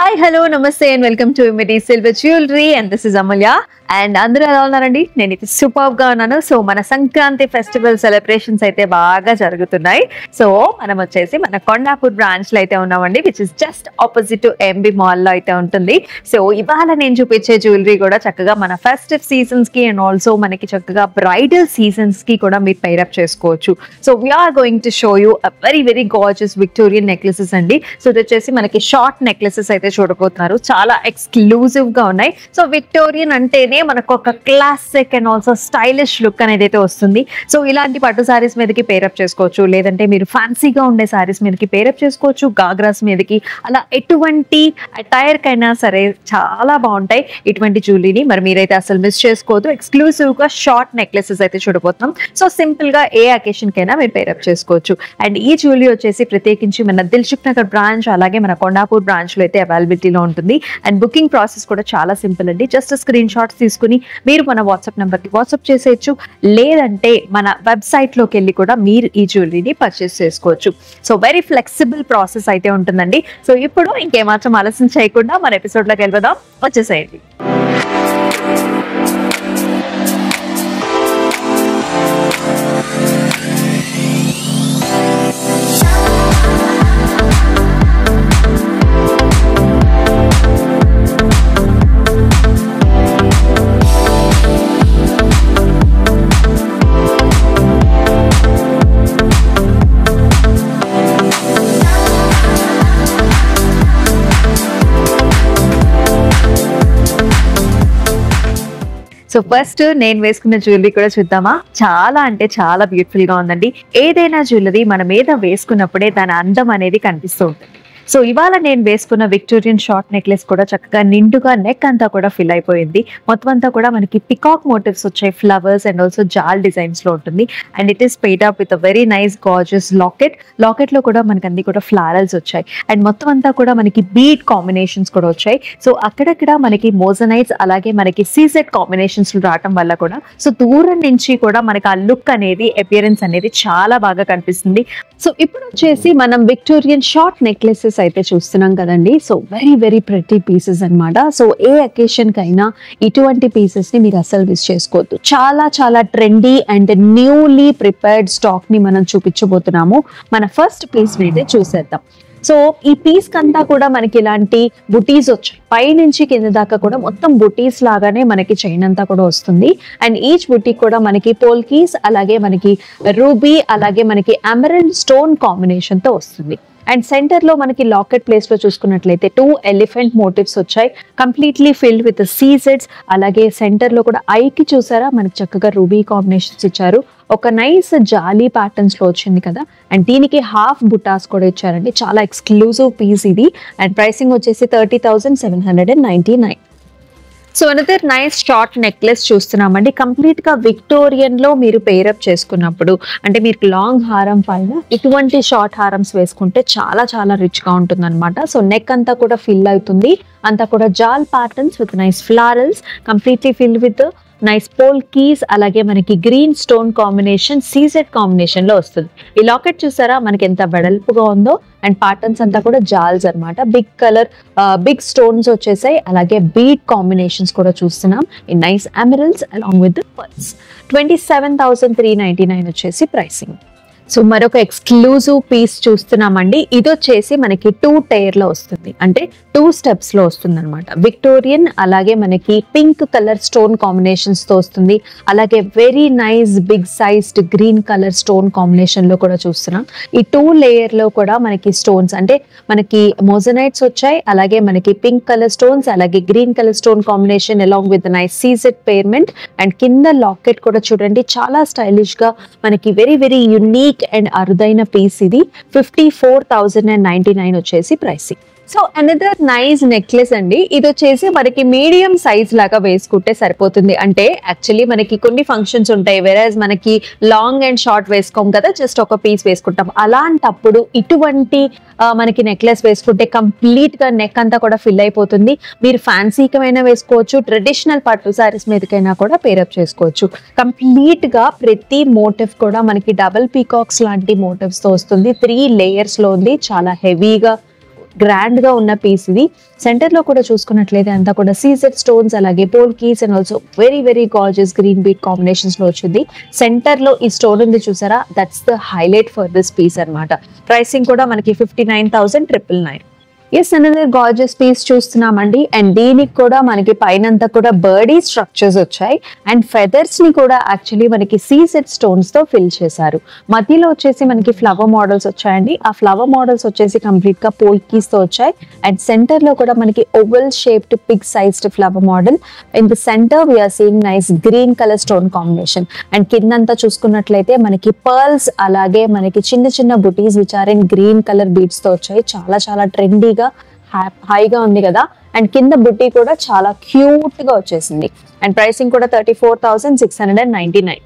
Hi, hello, namaste and welcome to Imity Silver Jewelry and this is Amulya. And అందరూ ఎలా ఉన్నారండి? నేనైతే super గా ఉన్నాను. సో మన సంక్రాంతి ఫెస్టివల్ సెలబ్రేషన్స్ అయితే బాగా జరుగుతున్నాయి. సో మనం వచ్చేసి మన కొండాపూర్ బ్రాంచ్ లో అయితే ఉన్నామండి, which is just opposite to MB mall లో అయితే ఉంటుంది. సో ఇవాళ నేను చూపించే జ్యువెలరీ కూడా చక్కగా మన ఫెస్టివ్ సీజన్స్ కి అండ్ ఆల్సో మనకి చక్కగా బ్రైడల్ సీజన్స్ కి కూడా మీరు పైరప్ చేసుకోవచ్చు. So we're going to show you a very gorgeous Victorian necklaces అండి. సో ఇది వచ్చేసి మనకి షార్ట్ నెక్లెసెస్ అయితే చూడబోతున్నారు, చాలా ఎక్స్క్లూజివ్ గా ఉన్నాయి. సో విక్టోరియన్ అంటేనే మనకు ఒక classic and also stylish look అనేది అయితే వస్తుంది. సో ఇలాంటి పట్టు సారీస్ మీదకి పేరప్ చేసుకోవచ్చు, లేదంటే మీరు ఫ్యాన్సీగా ఉండే సారీస్ మీదకి పేరప్ చేసుకోవచ్చు, గాగ్రాస్ మీదకి, అలా ఎటువంటి అటైర్ కైనా సరే చాలా బాగుంటాయి ఇటువంటి జ్యువెలరీని. మరి మీరైతే అసలు మిస్ చేసుకోవద్దు. ఎక్స్క్లూసివ్ గా షార్ట్ నెక్లెసెస్ అయితే చూడబోతున్నాం. సో సింపుల్ గా ఏ అకేషన్ కైనా మీరు పేరప్ చేసుకోవచ్చు. అండ్ ఈ జ్యువెలరీ వచ్చేసి ప్రత్యేకించి మన దిల్సుఖ్ నగర్ బ్రాంచ్ అలాగే మన కొండాపూర్ బ్రాంచ్ లో అయితే అవైలబిలిటీలో ఉంటుంది. అండ్ బుకింగ్ ప్రాసెస్ కూడా చాలా సింపుల్ అండి. జస్ట్ స్క్రీన్ షాట్స్ తీసుకుని మీరు మన వాట్సాప్ నెంబర్కి వాట్సాప్ చేసేయచ్చు, లేదంటే మన వెబ్సైట్ లోకి వెళ్ళి కూడా మీరు ఈ జ్యువెలరీని పర్చేస్ చేసుకోవచ్చు. సో వెరీ ఫ్లెక్సిబుల్ ప్రాసెస్ అయితే ఉంటుందండి. సో ఇప్పుడు ఇంకేమాత్రం ఆలస్యం చేయకుండా మన ఎపిసోడ్ లోకి వెళ్ళిపోదాం, వచ్చేసేయండి. సో ఫస్ట్ నేను వేసుకున్న జ్యువెలరీ కూడా చూద్దామా. చాలా అంటే చాలా బ్యూటిఫుల్ గా ఉందండి. ఏదైనా జ్యువెలరీ మన మీద వేసుకున్నప్పుడే దాని అందం అనేది కనిపిస్తూ ఉంటుంది. సో ఇవాళ నేను వేసుకున్న విక్టోరియన్ షార్ట్ నెక్లెస్ కూడా చక్కగా నిండుగా నెక్ అంతా కూడా ఫిల్ అయిపోయింది. మొత్తం అంతా కూడా మనకి పికాక్ మోటివ్స్ వచ్చాయి, ఫ్లవర్స్ అండ్ ఆల్సో జాల్ డిజైన్స్ లో ఉంటుంది. And it is paid up with a very nice gorgeous locket లో కూడా మనకి అన్ని కూడా ఫ్లారల్స్ వచ్చాయి. అండ్ మొత్తం అంతా కూడా మనకి బీడ్ కాంబినేషన్స్ కూడా వచ్చాయి. సో అక్కడక్కడ మనకి మోజనైట్స్ అలాగే మనకి సీజెడ్ కాంబినేషన్స్ రావటం వల్ల కూడా సో దూరం నుంచి కూడా మనకి ఆ లుక్ అనేది అపియరెన్స్ అనేది చాలా బాగా కనిపిస్తుంది. సో ఇప్పుడు వచ్చేసి మనం విక్టోరియన్ షార్ట్ నెక్లెసెస్ అయితే చూస్తున్నాం కదండి. సో వెరీ ప్రెటీ పీసెస్ అన్నమాట. సో ఏ అకేషన్ కైనా ఇటువంటి పీసెస్ ని మీరు అసలు మిస్ చేసుకోవద్దు. చాలా trendy and newly prepared stock ని మనం చూపించబోతున్నాము. మన ఫస్ట్ పీస్ అయితే చూసేద్దాం. సో ఈ పీస్ కంతా కూడా మనకి ఇలాంటి బుటీస్ వచ్చాయి, పై నుంచి కింద దాకా కూడా మొత్తం బుటీస్ లాగానే మనకి చైన్ అంతా కూడా వస్తుంది. అండ్ ఈచ్ బుటీ కూడా మనకి పోల్కీస్ అలాగే మనకి రూబీ అలాగే మనకి ఎమరల్డ్ స్టోన్ కాంబినేషన్ తో వస్తుంది. అండ్ సెంటర్ లో మనకి లాకెట్ ప్లేస్ లో చూసుకున్నట్లయితే 2 ఎలిఫెంట్ మోటివ్స్ వచ్చాయి, కంప్లీట్లీ ఫిల్డ్ విత్ సీజెడ్స్. అలాగే సెంటర్ లో కూడా ఐకి చూసారా మనకి చక్కగా రూబీ కాంబినేషన్స్ ఇచ్చారు. ఒక నైస్ జాలీ ప్యాటర్న్స్ లో వచ్చింది కదా. అండ్ దీనికి హాఫ్ బుటాస్ కూడా ఇచ్చారండి. చాలా ఎక్స్క్లూజివ్ పీస్ ఇది. అండ్ ప్రైసింగ్ వచ్చేసి 30,799. So another nice short necklace చూస్తున్నామండి. కంప్లీట్ గా విక్టోరియన్ లో మీరు పేరప్ చేసుకున్నప్పుడు అంటే మీకు లాంగ్ హారం పైన ఇటువంటి షార్ట్ హారమ్స్ వేసుకుంటే చాలా రిచ్ గా ఉంటుంది అనమాట. సో నెక్ అంతా కూడా ఫిల్ అవుతుంది, అంతా కూడా జాల్ patterns with nice florals, completely filled with nice polkis అలాగే మనకి green stone combination CZ combination లో వస్తుంది. ఈ లాకెట్ చూసారా మనకి ఎంత వెడల్పుగా ఉందో. అండ్ ప్యాటర్న్స్ అంతా కూడా జాల్స్ అనమాట. బిగ్ స్టోన్స్ వచ్చేసాయి. అలాగే బీడ్ కాంబినేషన్స్ కూడా చూస్తున్నాం ఈ nice emeralds along with pearls. 27,399 వచ్చేసి ప్రైసింగ్. సో మరొక ఎక్స్క్లూజివ్ పీస్ చూస్తున్నామండి. ఇది వచ్చేసి మనకి 2 టైర్ లో వస్తుంది, అంటే 2 స్టెప్స్ లో వస్తుంది అనమాట. విక్టోరియన్ అలాగే మనకి పింక్ కలర్ స్టోన్ కాంబినేషన్స్ తో వస్తుంది. అలాగే very nice big sized green colour stone combination లో కూడా చూస్తున్నాం. ఈ 2 లేయర్ లో కూడా మనకి స్టోన్స్ అంటే మనకి మోజనైట్స్ వచ్చాయి, అలాగే మనకి పింక్ కలర్ స్టోన్స్ అలాగే green colour stone combination along with nice CZ పేర్మెంట్. అండ్ కింద లాకెట్ కూడా చూడండి చాలా స్టైలిష్ గా మనకి వెరీ యూనిక్ అండ్ అరుదైన పీస్ ఇది. 54,099 వచ్చేసి pricing. So another nice necklace అండి. ఇది వచ్చేసి మనకి మీడియం సైజ్ లాగా వేసుకుంటే సరిపోతుంది. అంటే యాక్చువల్లీ మనకి కొన్ని ఫంక్షన్స్ ఉంటాయి, వెరాజ్ మనకి లాంగ్ అండ్ షార్ట్ వేసుకోం కదా, జస్ట్ ఒక పీస్ వేసుకుంటాం. అలాంటప్పుడు ఇటువంటి మనకి నెక్లెస్ వేసుకుంటే కంప్లీట్ గా నెక్ అంతా కూడా ఫిల్ అయిపోతుంది. మీరు ఫ్యాన్సీకమైనా వేసుకోవచ్చు, ట్రెడిషనల్ పట్టు సారీస్ మీదకైనా కూడా పేరప్ చేసుకోవచ్చు. కంప్లీట్ గా ప్రతి మోటివ్ కూడా మనకి డబుల్ పీకాక్స్ లాంటి మోటివ్స్ తో వస్తుంది. 3 లేయర్స్ లో ఉంది, చాలా హెవీగా గ్రాండ్ గా ఉన్న పీస్ ఇది. సెంటర్ లో కూడా చూసుకున్నట్లయితే అంతా కూడా సీజెడ్ స్టోన్స్ అలాగే polkis and also very very gorgeous green bead combinations లో వచ్చింది. సెంటర్ లో ఈ స్టోన్ ఉంది చూసారా, that's the highlight for this piece అన్నమాట. ప్రైసింగ్ కూడా మనకి 59,999. ఎస్, అనదర్ గార్జియస్ పీస్ చూస్తున్నామండి. అండ్ దీనికి కూడా మనకి పైనంతా కూడా బర్డీ స్ట్రక్చర్స్ వచ్చాయి అండ్ ఫెదర్స్ ని కూడా యాక్చువల్లీ మనకి సీసెడ్ స్టోన్స్ తో ఫిల్ చేశారు. మధ్యలో వచ్చేసి మనకి ఫ్లవర్ మోడల్స్ వచ్చాయండి. ఆ ఫ్లవర్ మోడల్స్ వచ్చేసి కంప్లీట్ గా పోల్ కీస్ తో వచ్చాయి. అండ్ సెంటర్ లో కూడా మనకి oval shaped big sized flower model. In the centre we are seeing nice green colour stone combination. And కిందంతా చూసుకున్నట్లయితే మనకి పర్ల్స్ అలాగే మనకి చిన్న చిన్న butis which are in green colour beads తో వచ్చాయి. చాలా చాలా ట్రెండీగా హైగా ఉంది కదా. అండ్ కింద బుట్టి కూడా చాలా క్యూట్ గా వచ్చేసింది. అండ్ ప్రైసింగ్ కూడా 34,699.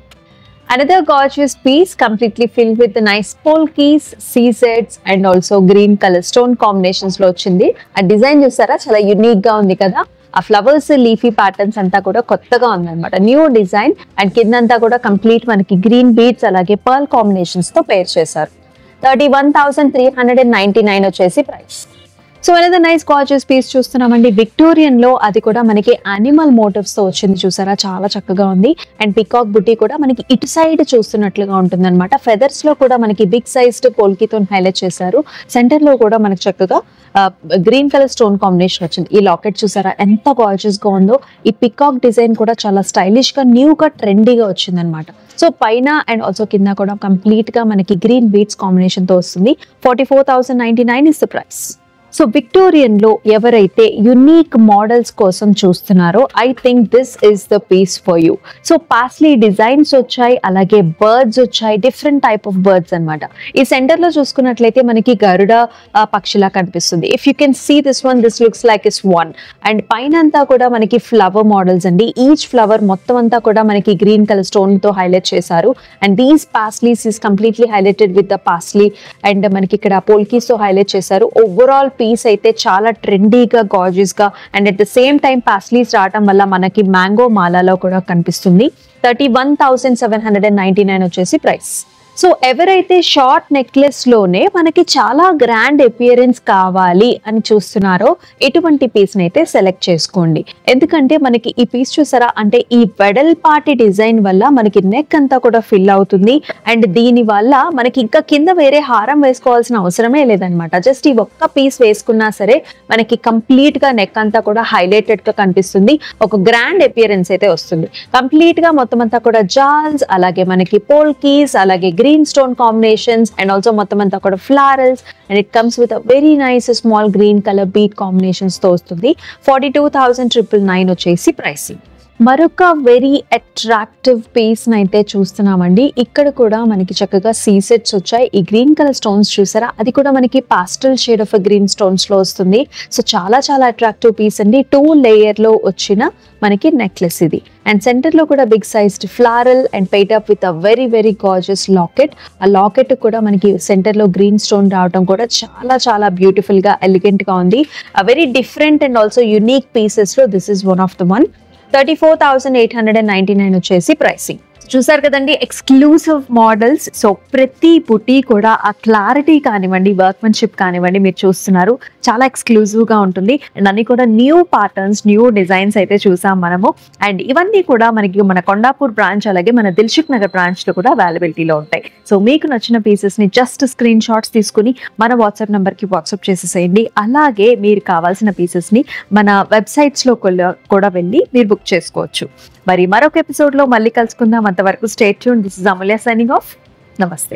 Another gorgeous piece completely filled with the nice polkas, seasets and also green color stone combinations లో వచ్చింది. ఆ డిజైన్ చూసారా, చాలా యూనిక్ గా ఉంది కదా. ఆ ఫ్లవర్స్ లీఫీ ప్యాటర్న్స్ అంతా కూడా కొత్తగా ఉందన్నమాట, న్యూ డిజైన్. అండ్ కిందంతా కూడా కంప్లీట్ మనకి గ్రీన్ బీడ్స్ అలాగే పర్ల్ కాంబినేషన్స్ తో పేర్ చేశారు. 31,399 వచ్చేసి ప్రైస్. సో అనేది నైస్ గార్జియస్ పీస్ చూస్తున్నామండి. విక్టోరియన్ లో అది కూడా మనకి అనిమల్ మోటివ్స్ తో వచ్చింది చూసారా, చాలా చక్కగా ఉంది. అండ్ పికాక్ బుట్టి కూడా మనకి ఇటు సైడ్ చూస్తున్నట్లుగా ఉంటుంది అనమాట. ఫెదర్స్ లో కూడా మనకి బిగ్ సైజ్డ్ పోల్కీతో హైలైట్ చేశారు. సెంటర్ లో కూడా మనకి చక్కగా గ్రీన్ కలర్ స్టోన్ కాంబినేషన్ వచ్చింది. ఈ లాకెట్ చూసారా ఎంత గార్జియస్ గా ఉందో. ఈ పికాక్ డిజైన్ కూడా చాలా స్టైలిష్ గా న్యూ గా ట్రెండీగా వచ్చింది అనమాట. సో పైన అండ్ ఆల్సో కింద కూడా కంప్లీట్ గా మనకి గ్రీన్ బీట్స్ కాంబినేషన్ తో వస్తుంది. 44,099 is the price. So Victorian లో ఎవరైతే యునిక్ మోడల్స్ కోసం చూస్తున్నారో I think this is the piece for you. So paisley designs వచ్చాయి, అలాగే బర్డ్స్ వచ్చాయి, డిఫరెంట్ టైప్ ఆఫ్ బర్డ్స్ అనమాట. ఈ సెంటర్ లో చూసుకున్నట్లయితే మనకి గరుడ పక్షిలా కనిపిస్తుంది. If you can see this one, this looks like is one. And పైన అంతా కూడా మనకి ఫ్లవర్ మోడల్స్ అండి. ఈచ్ ఫ్లవర్ మొత్తం అంతా కూడా మనకి గ్రీన్ కలర్ స్టోన్ తో హైలైట్ చేశారు. And these paisleys is completely highlighted with the paisley and మనకి ఇక్కడ పోల్కీస్ తో హైలైట్ చేశారు. ఓవరాల్ పీస్ అయితే చాలా ట్రెండీగా గార్జియస్ గా and at the same time paisleys రావడం వల్ల మనకి మ్యాంగో మాలాలో కూడా కనిపిస్తుంది. 31,799 వచ్చేసి ప్రైస్. సో ఎవరైతే షార్ట్ నెక్లెస్ లోనే మనకి చాలా గ్రాండ్ అపియరెన్స్ కావాలి అని చూస్తున్నారో ఇటువంటి పీస్ ని అయితే సెలెక్ట్ చేసుకోండి. ఎందుకంటే మనకి ఈ పీస్ చూసారా, అంటే ఈ వెడల్పాటి డిజైన్ వల్ల మనకి నెక్ అంతా కూడా ఫిల్ అవుతుంది. అండ్ దీని వల్ల మనకి ఇంకా కింద వేరే హారం వేసుకోవాల్సిన అవసరమే లేదనమాట. జస్ట్ ఈ ఒక్క పీస్ వేసుకున్నా సరే మనకి కంప్లీట్ గా నెక్ అంతా కూడా హైలైటెడ్ గా కనిపిస్తుంది. ఒక గ్రాండ్ అపియరెన్స్ అయితే వస్తుంది. కంప్లీట్ గా మొత్తం అంతా కూడా జాల్స్ అలాగే మనకి పోల్కీస్ అలాగే green stone combinations and also మొత్తం అంతా కూడా florals and it comes with a very nice small green color bead combinations తో వస్తుంది. 42,999 వచ్చేసి ప్రైసింగ్. మరొక వెరీ అట్రాక్టివ్ పీస్ అయితే చూస్తున్నామండి. ఇక్కడ కూడా మనకి చక్కగా సీసెట్స్ వచ్చాయి. ఈ గ్రీన్ కలర్ స్టోన్స్ చూసారా, అది కూడా మనకి పాస్టల్ షేడ్ ఆఫ్ గ్రీన్ స్టోన్స్ లో వస్తుంది. సో చాలా చాలా అట్రాక్టివ్ పీస్ అండి. 2 లేయర్ లో వచ్చిన మనకి నెక్లెస్ ఇది. అండ్ సెంటర్ లో కూడా big sized floral and paired up with a very very gorgeous locket. ఆ లాకెట్ కూడా మనకి సెంటర్ లో గ్రీన్ స్టోన్ రావడం కూడా చాలా చాలా బ్యూటిఫుల్ గా ఎలిగెంట్ గా ఉంది. Very different and also unique pieces లో this is one of the one. 34,899 వచ్చేసి ప్రైసింగ్. చూసారు కదండి, ఎక్స్క్లూసివ్ మోడల్స్. సో ప్రతి బుటీ కూడా ఆ క్లారిటీ కానివ్వండి, వర్క్మెన్షిప్ కానివ్వండి, మీరు చూస్తున్నారు చాలా ఎక్స్క్లూజివ్ గా ఉంటుంది. అండ్ అన్ని కూడా న్యూ ప్యాటర్న్స్, న్యూ డిజైన్స్ అయితే చూసాం మనము. అండ్ ఇవన్నీ కూడా మనకి మన కొండాపూర్ బ్రాంచ్ అలాగే మన దిల్సుఖ్ నగర్ బ్రాంచ్ లో కూడా అవైలబిలిటీలో ఉంటాయి. సో మీకు నచ్చిన పీసెస్ ని జస్ట్ స్క్రీన్ షాట్స్ తీసుకుని మన వాట్సాప్ నెంబర్ కి వాట్సాప్ చేసేసేయండి. అలాగే మీరు కావాల్సిన పీసెస్ ని మన వెబ్సైట్స్ లో కూడా వెళ్ళి మీరు బుక్ చేసుకోవచ్చు. మరి మరొక ఎపిసోడ్ లో మళ్ళీ కలుసుకుందాం. అంతవరకు stay tune. This is Amulya signing off. నమస్తే.